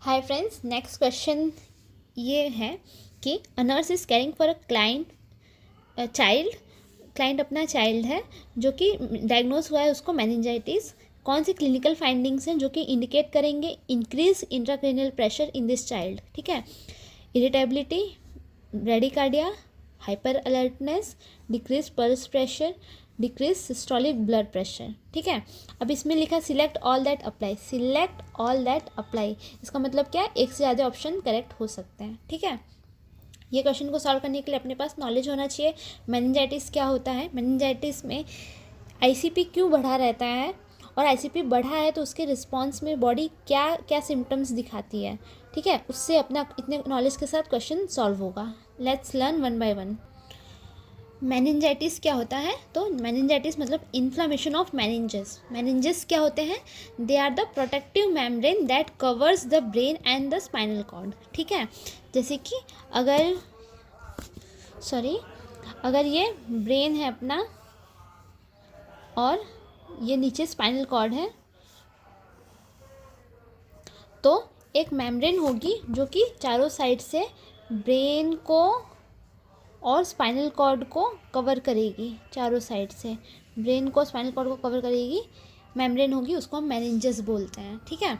Hi friends, next question ये है कि a nurse is caring for a client अपना चाइल्ड है जो कि डायग्नोज हुआ है उसको मेनिंजाइटिस। कौन सी क्लिनिकल फाइंडिंग्स हैं जो कि इंडिकेट करेंगे increase intracranial pressure in this child. ठीक है, irritability, bradycardia, hyper alertness, decrease pulse pressure, decrease systolic blood pressure. ठीक है, अब इसमें लिखा select all that apply. Select all that apply इसका मतलब क्या है, एक से ज़्यादा ऑप्शन करेक्ट हो सकते हैं। ठीक है, ये क्वेश्चन को सॉल्व करने के लिए अपने पास नॉलेज होना चाहिए मेनिंजाइटिस क्या होता है, मेनिंजाइटिस में आईसीपी क्यों बढ़ा रहता है, और आईसीपी बढ़ा है तो उसके रिस्पॉन्स में बॉडी क्या क्या सिम्टम्स दिखाती है। ठीक है, उससे अपना इतने नॉलेज के साथ क्वेश्चन सॉल्व होगा। Let's learn one by one. Meningitis क्या होता है, तो मेनिंजाइटिस मतलब इन्फ्लामेशन ऑफ मेनिंजेस। मेनिंजेस क्या होते हैं, they are the protective membrane that covers the brain and the spinal cord. ठीक है, जैसे कि अगर ये ब्रेन है अपना और ये नीचे स्पाइनल कॉर्ड है, तो एक मेम्ब्रेन होगी जो कि चारों साइड से ब्रेन को और स्पाइनल कॉर्ड को कवर करेगी। चारों साइड से ब्रेन को स्पाइनल कॉर्ड को कवर करेगी मेम्ब्रेन होगी, उसको हम मेनिंजेस बोलते हैं। ठीक है,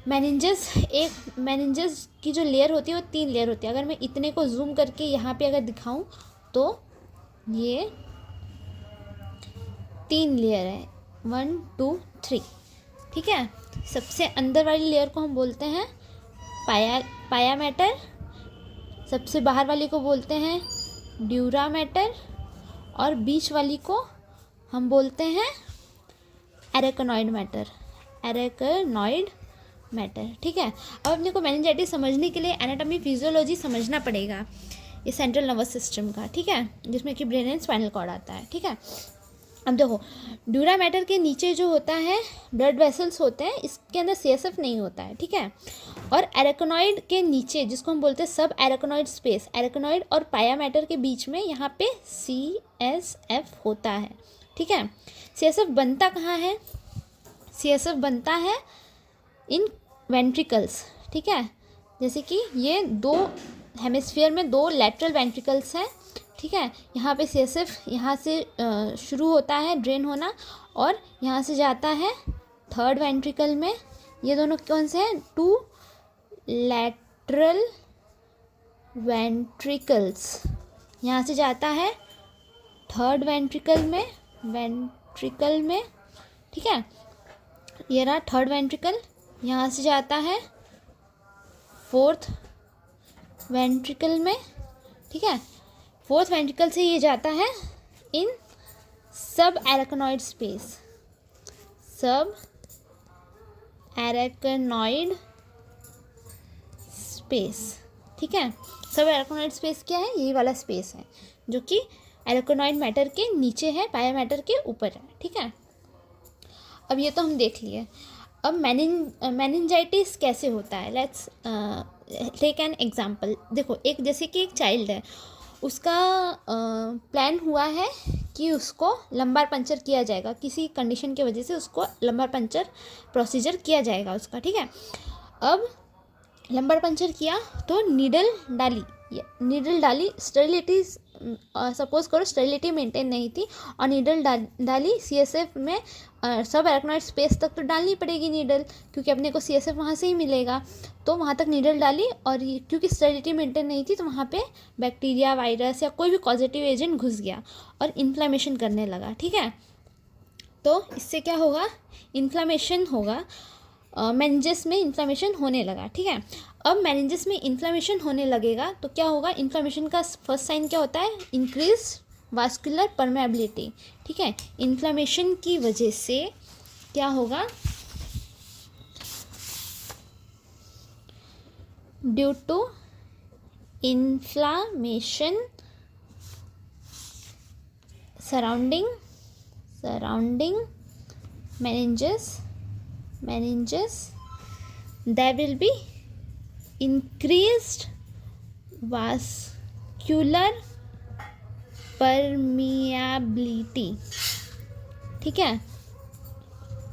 मेनिंजेस की जो लेयर होती है वो 3 लेयर होती है। अगर मैं इतने को जूम करके यहाँ पे अगर दिखाऊं तो ये 3 लेयर है, 1 2 3। ठीक है, सबसे अंदर वाली लेयर को हम बोलते हैं पाया मैटर, सबसे बाहर वाली को बोलते हैं ड्यूरा मैटर, और बीच वाली को हम बोलते हैं एरेकनॉइड मैटर। ठीक है, अब अपने को मेनिंजाइटिस समझने के लिए एनाटॉमी फिजियोलॉजी समझना पड़ेगा, ये सेंट्रल नर्वस सिस्टम का। ठीक है, जिसमें कि ब्रेन एंड स्पाइनल कॉर्ड आता है। ठीक है, अब देखो ड्यूरा मैटर के नीचे जो होता है ब्लड वेसल्स होते हैं, इसके अंदर सीएसएफ नहीं होता है। ठीक है, और एरेकनॉइड के नीचे जिसको हम बोलते हैं सब एरेकनॉइड स्पेस, एरेकनॉइड और पाया मैटर के बीच में यहाँ पे सीएसएफ होता है। ठीक है, सीएसएफ बनता कहाँ है, सीएसएफ बनता है इन वेंट्रिकल्स। ठीक है, जैसे कि ये 2 हेमिस्फीयर में 2 लैटरल वेंट्रिकल्स हैं। ठीक है, यहाँ पे सीएसएफ यहाँ से शुरू होता है ड्रेन होना, और यहाँ से जाता है 3rd वेंट्रिकल में। ये दोनों कौन से हैं, 2 लैटरल वेंट्रिकल्स। यहाँ से जाता है 3rd वेंट्रिकल में। ठीक है, ये रहा 3rd वेंट्रिकल, यहाँ से जाता है 4th वेंट्रिकल में। ठीक है, 4th वेंट्रिकल से ये जाता है इन सब एरेकनॉइड स्पेस। ठीक है, सब एरेकनॉइड स्पेस क्या है, यही वाला स्पेस है जो कि एरेकनॉइड मैटर के नीचे है, पाया मैटर के ऊपर है। ठीक है, अब ये तो हम देख लिए। अब मेनिंजाइटिस कैसे होता है, लेट्स टेक एन एग्जाम्पल। देखो, जैसे कि एक चाइल्ड है, उसका प्लान हुआ है कि उसको लंबार पंचर किया जाएगा, किसी कंडीशन की वजह से उसको लंबार पंचर प्रोसीजर किया जाएगा उसका। ठीक है, अब लंबार पंचर किया तो नीडल डाली, स्टेरिलिटी सपोज करो स्टेरिलिटी मेंटेन नहीं थी, और नीडल डाली सीएसएफ में। सब एरेकनॉइड स्पेस तक तो डालनी पड़ेगी नीडल, क्योंकि अपने को सीएसएफ वहाँ से ही मिलेगा, तो वहाँ तक नीडल डाली, और क्योंकि स्टेरिलिटी मेंटेन नहीं थी तो वहाँ पे बैक्टीरिया, वायरस या कोई भी पॉजिटिव एजेंट घुस गया और इन्फ्लामेशन करने लगा। ठीक है, तो इससे क्या होगा, इन्फ्लामेशन होगा, मेनिंजेस में इन्फ्लामेशन होने लगा। ठीक है, अब मेनिंजेस में इन्फ्लामेशन होने लगेगा तो क्या होगा, इन्फ्लामेशन का फर्स्ट साइन क्या होता है, इंक्रीज वास्कुलर परमेबिलिटी। ठीक है, इन्फ्लामेशन की वजह से क्या होगा, due to inflammation surrounding meninges there will be increased vascular permeability। ठीक है,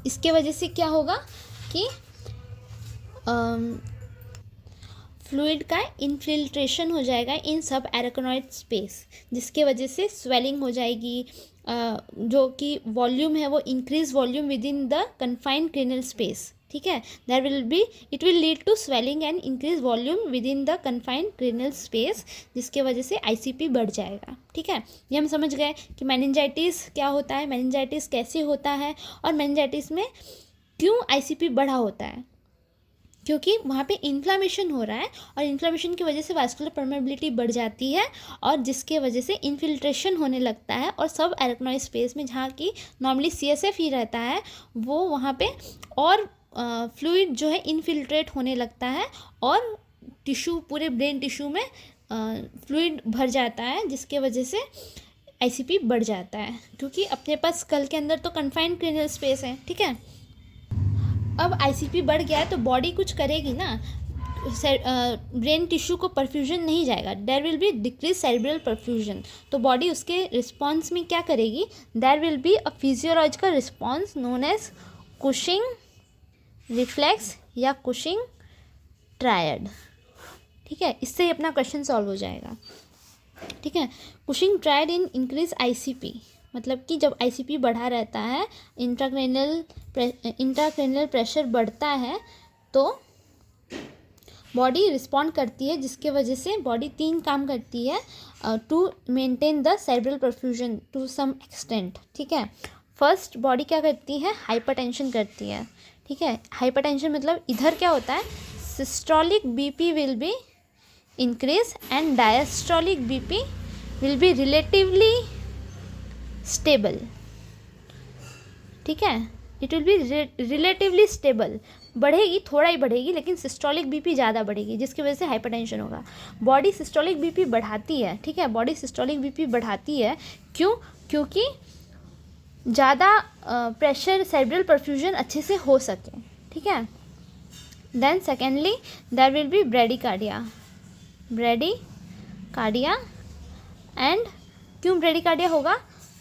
इसके वजह से क्या होगा कि फ्लूइड का इनफिल्ट्रेशन हो जाएगा इन सब एराकोनॉइड स्पेस, जिसके वजह से स्वेलिंग हो जाएगी, जो कि वॉल्यूम है वो increase volume within the confined cranial space, ठीक है। It will lead to swelling and increase volume within the confined cranial space, जिसके वजह से आईसीपी बढ़ जाएगा, ठीक है। ये हम समझ गए कि मेनिंजाइटिस क्या होता है, मेनिंजाइटिस कैसे होता है, और मेनिंजाइटिस में क्यों आईसीपी बढ़ा होता है, क्योंकि वहाँ पे इन्फ्लामेशन हो रहा है और इन्फ्लामेशन की वजह से वास्कुलर परमेबिलिटी बढ़ जाती है, और जिसके वजह से इन्फिल्ट्रेशन होने लगता है, और सब एराकोनॉइड स्पेस में जहाँ की नॉर्मली सीएसएफ ही रहता है वो वहाँ पे और फ्लूइड जो है इनफिल्ट्रेट होने लगता है, और टिश्यू, पूरे ब्रेन टिश्यू में फ्लूइड भर जाता है, जिसके वजह से आईसीपी बढ़ जाता है, क्योंकि अपने पास स्कल के अंदर तो कन्फाइंड क्रेनियल स्पेस है, ठीक है। अब आईसीपी बढ़ गया है तो बॉडी कुछ करेगी ना, ब्रेन टिश्यू को परफ्यूजन नहीं जाएगा, there will be decrease cerebral perfusion, तो बॉडी उसके रिस्पॉन्स में क्या करेगी, there will be a physiological response known as Cushing reflex या कुशिंग ट्रायड, ठीक है। इससे ही अपना क्वेश्चन सॉल्व हो जाएगा, ठीक है। कुशिंग ट्रायड इन इंक्रीज आईसीपी, मतलब कि जब आईसीपी बढ़ा रहता है, इंट्राक्रेनियल प्रेशर बढ़ता है, तो बॉडी रिस्पॉन्ड करती है, जिसके वजह से बॉडी 3 काम करती है to maintain the cerebral perfusion to some extent, ठीक है। फर्स्ट बॉडी क्या करती है, हाइपरटेंशन करती है, ठीक है। हाइपरटेंशन मतलब इधर क्या होता है, systolic BP will be increase and diastolic BP will be relatively stable, ठीक है। It will be relatively stable, बढ़ेगी, थोड़ा ही बढ़ेगी, लेकिन सिस्टोलिक बीपी ज़्यादा बढ़ेगी, जिसकी वजह से हाइपरटेंशन होगा। बॉडी सिस्टोलिक बीपी बढ़ाती है, ठीक है, बॉडी सिस्टोलिक बीपी बढ़ाती है, क्यों, क्योंकि ज़्यादा प्रेशर सेरेब्रल परफ्यूजन अच्छे से हो सके, ठीक है। Then secondly there will be bradycardia and क्यों ब्रेडिकार्डिया होगा,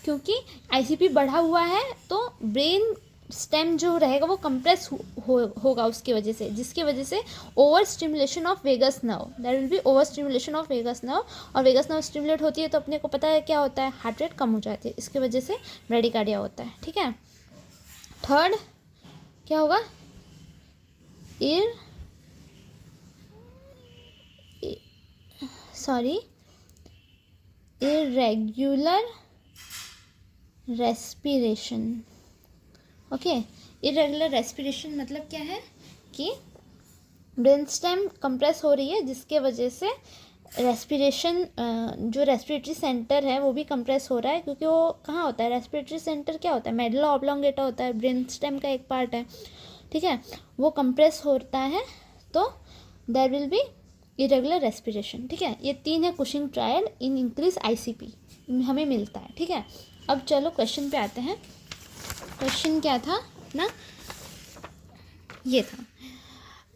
क्योंकि आईसीपी बढ़ा हुआ है तो ब्रेन स्टेम जो रहेगा वो कंप्रेस होगा उसकी वजह से, जिसकी वजह से over stimulation of vagus nerve, there will be over stimulation of vagus nerve, और वेगस नर्व स्टिमुलेट होती है तो अपने को पता है क्या होता है, हार्ट रेट कम हो जाती है, इसकी वजह से ब्रेडिकार्डिया होता है, ठीक है। थर्ड क्या होगा, irregular respiration, okay. Irregular respiration मतलब क्या है कि ब्रेन स्टेम कंप्रेस हो रही है, जिसके वजह से रेस्पिरेशन, जो रेस्पिरेटरी सेंटर है वो भी कंप्रेस हो रहा है, क्योंकि वो कहाँ होता है, रेस्पिरेटरी सेंटर क्या होता है, मेडुला ऑब्लोंगेटा होता है, ब्रेन स्टेम का एक पार्ट है, ठीक है, वो कंप्रेस होता है, तो there will be irregular respiration, ठीक है। ये 3 है Cushing triad in increase ICP, हमें मिलता है, ठीक है। अब चलो क्वेश्चन पे आते हैं। क्वेश्चन क्या था ना, ये था,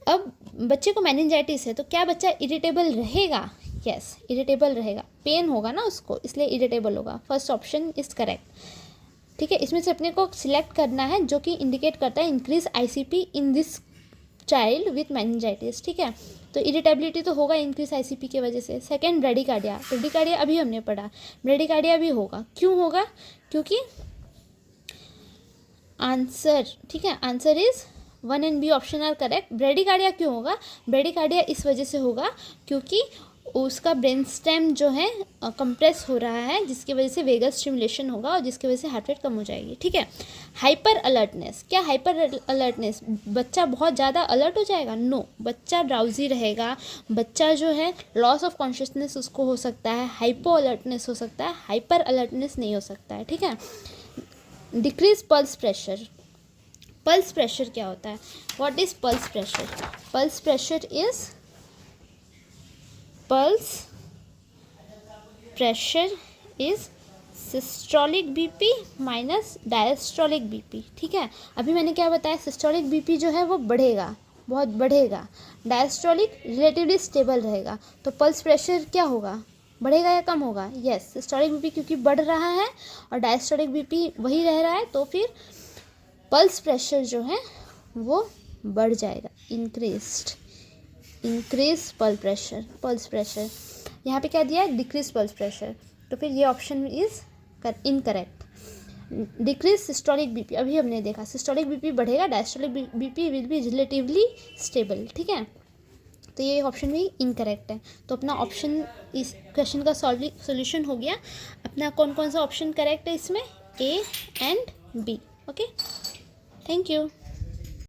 अब बच्चे को मेनिंजाइटिस है तो क्या बच्चा इरिटेबल रहेगा, यस इरिटेबल रहेगा, पेन होगा ना उसको, इसलिए इरिटेबल होगा, फर्स्ट ऑप्शन इज करेक्ट, ठीक है। इसमें से अपने को सिलेक्ट करना है जो कि इंडिकेट करता है increase ICP in this child with meningitis, ठीक है। तो इरिटेबिलिटी तो होगा इंक्रीज आईसीपी की वजह से। सेकंड ब्रेडिकार्डिया अभी हमने पढ़ा, ब्रेडिकार्डिया भी होगा, क्यों होगा, क्योंकि आंसर, ठीक है, answer is 1 and B option are correct. Bradycardia क्यों होगा, ब्रेडिकार्डिया इस वजह से होगा क्योंकि उसका ब्रेन स्टेम जो है कंप्रेस हो रहा है, जिसकी वजह से वेगस स्टिमुलेशन होगा और जिसकी वजह से हार्ट रेट कम हो जाएगी, ठीक है। हाइपर अलर्टनेस, क्या हाइपर अलर्टनेस, बच्चा बहुत ज़्यादा अलर्ट हो जाएगा, नो, बच्चा ड्राउजी रहेगा, बच्चा जो है लॉस ऑफ कॉन्शियसनेस उसको हो सकता है, हाइपो अलर्टनेस हो सकता है, हाइपर अलर्टनेस नहीं हो सकता है, ठीक है। Decrease pulse pressure, pulse pressure क्या होता है, what is pulse pressure, pulse pressure is, pulse pressure is systolic BP minus diastolic BP, ठीक है। अभी मैंने क्या बताया, सिस्टोलिक बीपी जो है वो बढ़ेगा, बहुत बढ़ेगा, डायस्टोलिक रिलेटिवली स्टेबल रहेगा, तो पल्स प्रेशर क्या होगा, बढ़ेगा या कम होगा, यस सिस्टोलिक बीपी क्योंकि बढ़ रहा है और डायस्टोलिक बीपी वही रह रहा है, तो फिर पल्स प्रेशर जो है वो बढ़ जाएगा, इंक्रीज्ड, इंक्रीज पल्स प्रेशर। यहाँ पे क्या दिया है, डिक्रीज पल्स प्रेशर, तो फिर ये option is incorrect. Decrease systolic BP, अभी हमने देखा सिस्टोलिक बीपी बढ़ेगा, diastolic BP will be relatively stable, ठीक है, तो ये ऑप्शन भी इनकरेक्ट है। तो अपना ऑप्शन, इस क्वेश्चन का सॉल्यूशन हो गया। अपना कौन कौन सा ऑप्शन करेक्ट है इसमें, A and B. Okay, thank you.